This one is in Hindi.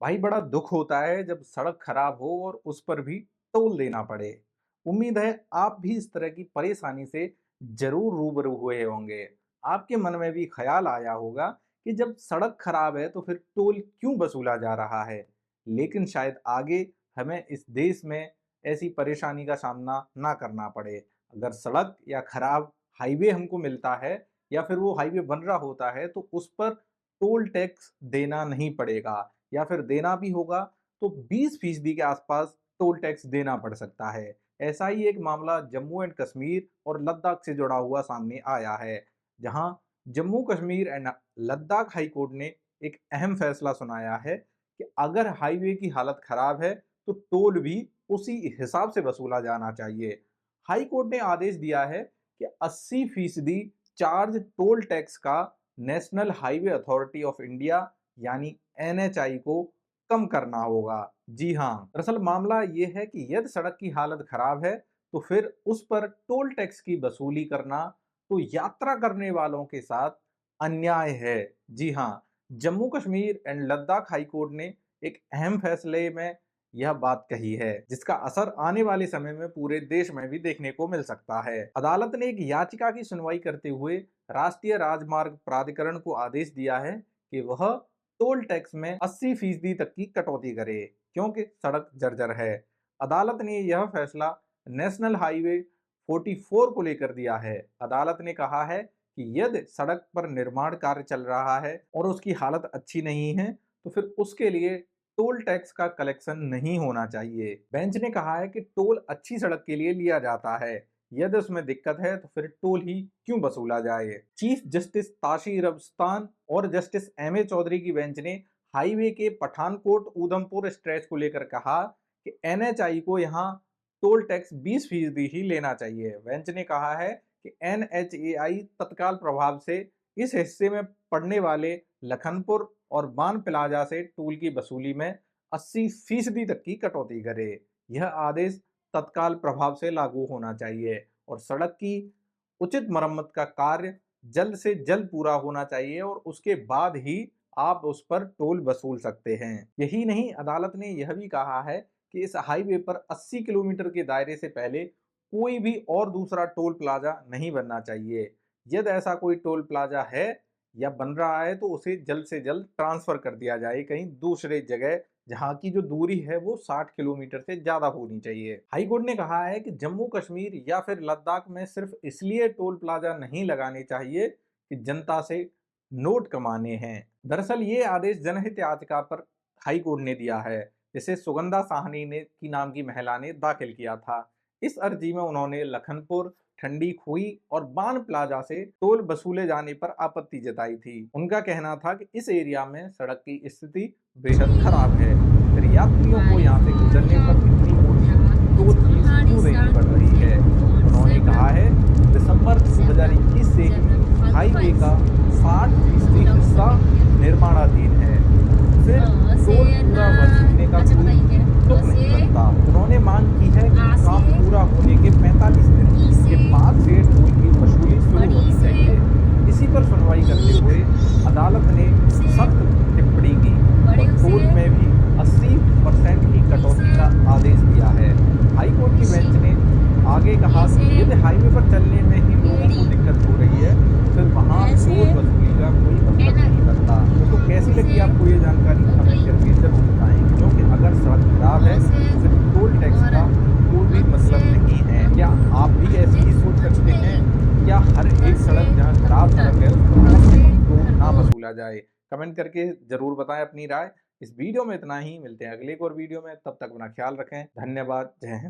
भाई बड़ा दुख होता है जब सड़क खराब हो और उस पर भी टोल देना पड़े। उम्मीद है आप भी इस तरह की परेशानी से जरूर रूबरू हुए होंगे। आपके मन में भी ख्याल आया होगा कि जब सड़क खराब है तो फिर टोल क्यों वसूला जा रहा है। लेकिन शायद आगे हमें इस देश में ऐसी परेशानी का सामना ना करना पड़े। अगर सड़क या खराब हाईवे हमको मिलता है या फिर वो हाईवे बन रहा होता है तो उस पर टोल टैक्स देना नहीं पड़ेगा, या फिर देना भी होगा तो 20% के आसपास टोल टैक्स देना पड़ सकता है। ऐसा ही एक मामला जम्मू एंड कश्मीर और लद्दाख से जुड़ा हुआ सामने आया है, जहां Jammu Kashmir and Ladakh high court ने एक अहम फैसला सुनाया है कि अगर हाईवे की हालत खराब है तो टोल भी उसी हिसाब से वसूला जाना चाहिए। हाई कोर्ट ने आदेश दिया है कि 80% चार्ज टोल टैक्स का national highway authority of India यानी एनएचआई को कम करना होगा। जी हाँ, दरअसल मामला ये है कि यदि सड़क की हालत खराब है तो फिर उस पर टोल टैक्स की वसूली करना तो यात्रा करने वालों के साथ अन्याय है। जी हाँ, Jammu Kashmir and Ladakh high court ने एक अहम फैसले में यह बात कही है, जिसका असर आने वाले समय में पूरे देश में भी देखने को मिल सकता है। अदालत ने एक याचिका की सुनवाई करते हुए राष्ट्रीय राजमार्ग प्राधिकरण को आदेश दिया है कि वह टोल टैक्स में 80% तक की कटौती करे, क्योंकि सड़क जर्जर है। अदालत ने यह फैसला नेशनल हाईवे 44 को लेकर दिया है। अदालत ने कहा है कि यदि सड़क पर निर्माण कार्य चल रहा है और उसकी हालत अच्छी नहीं है तो फिर उसके लिए टोल टैक्स का कलेक्शन नहीं होना चाहिए। बेंच ने कहा है कि टोल अच्छी सड़क के लिए लिया जाता है, यदि उसमें दिक्कत है तो फिर टोल ही क्यों वसूला जाए। चीफ जस्टिस ताशीर अफस्तान और जस्टिस एम ए चौधरी की बेंच ने हाईवे के पठानकोट उधमपुर स्ट्रेच को लेकर कहा कि एनएचआई को यहाँ टोल टैक्स 20% ही लेना चाहिए। बेंच ने कहा है कि एनएचएआई तत्काल प्रभाव से इस हिस्से में पड़ने वाले लखनपुर और बान प्लाजा से टोल की वसूली में 80% तक की कटौती करे। यह आदेश तत्काल प्रभाव से लागू होना चाहिए और सड़क की उचित मरम्मत का कार्य जल्द से जल्द पूरा होना चाहिए और उसके बाद ही आप उस पर टोल वसूल सकते हैं। यही नहीं, अदालत ने यह भी कहा है कि इस हाईवे पर 80 किलोमीटर के दायरे से पहले कोई भी और दूसरा टोल प्लाजा नहीं बनना चाहिए। यदि ऐसा कोई टोल प्लाजा है या बन रहा है तो उसे जल्द से जल्द ट्रांसफर कर दिया जाए कहीं दूसरे जगह, जहां की जो दूरी है वो 60 किलोमीटर से ज्यादा होनी चाहिए। हाई कोर्ट ने कहा है कि जम्मू कश्मीर या फिर लद्दाख में सिर्फ इसलिए टोल प्लाजा नहीं लगाने चाहिए कि जनता से नोट कमाने हैं। दरअसल ये आदेश जनहित याचिका पर हाई कोर्ट ने दिया है, जिसे सुगंधा साहनी ने की नाम की महिला ने दाखिल किया था। इस अर्जी में उन्होंने लखनपुर, ठंडी खुई और बान प्लाजा से टोल वसूले जाने पर आपत्ति जताई थी। उनका कहना था कि इस एरिया में सड़क की स्थिति बेहद खराब है, फिर यात्रियों को यहाँ से गुजरने पर इतनी मोटी टोल फीस क्यों देनी पड़ रही है। उन्होंने कहा है दिसंबर 2021 से ही हाईवे का 60% हिस्सा निर्माणाधीन है, फिर टोल पूरा वसूलने का कोई तुक नहीं बनता। उन्होंने मांग की है कि काम पूरा होने के 45 दिन के बाद से टोल की वसूली शुरू होनी चाहिए। इसी पर सुनवाई करते हुए अदालत ने सख्त टिप्पणी की और टोल में भी 80% की कटौती का आदेश दिया है। हाईकोर्ट की बेंच ने आगे कहा कि यदि हाईवे पर चलने में ही लोगों को दिक्कत हो रही है फिर वहाँ टोल वसूली का कोई मतलब नहीं बनता। तो कैसी लगी आपको ये जानकारी, कमेंट करके जरूर बताएं, क्योंकि अगर सड़क खराब है तो फिर टोल टैक्स का कोई भी मतलब नहीं है। क्या आप भी ऐसी ही सोच रखते हैं? क्या हर एक सड़क जहाँ खराब सड़क है उस पर कम से कम टोल ना वसूला जाए? कमेंट करके जरूर बताएं अपनी राय। इस वीडियो में इतना ही, मिलते हैं अगले एक और वीडियो में, तब तक अपना ख्याल रखें। धन्यवाद। जय हिंद।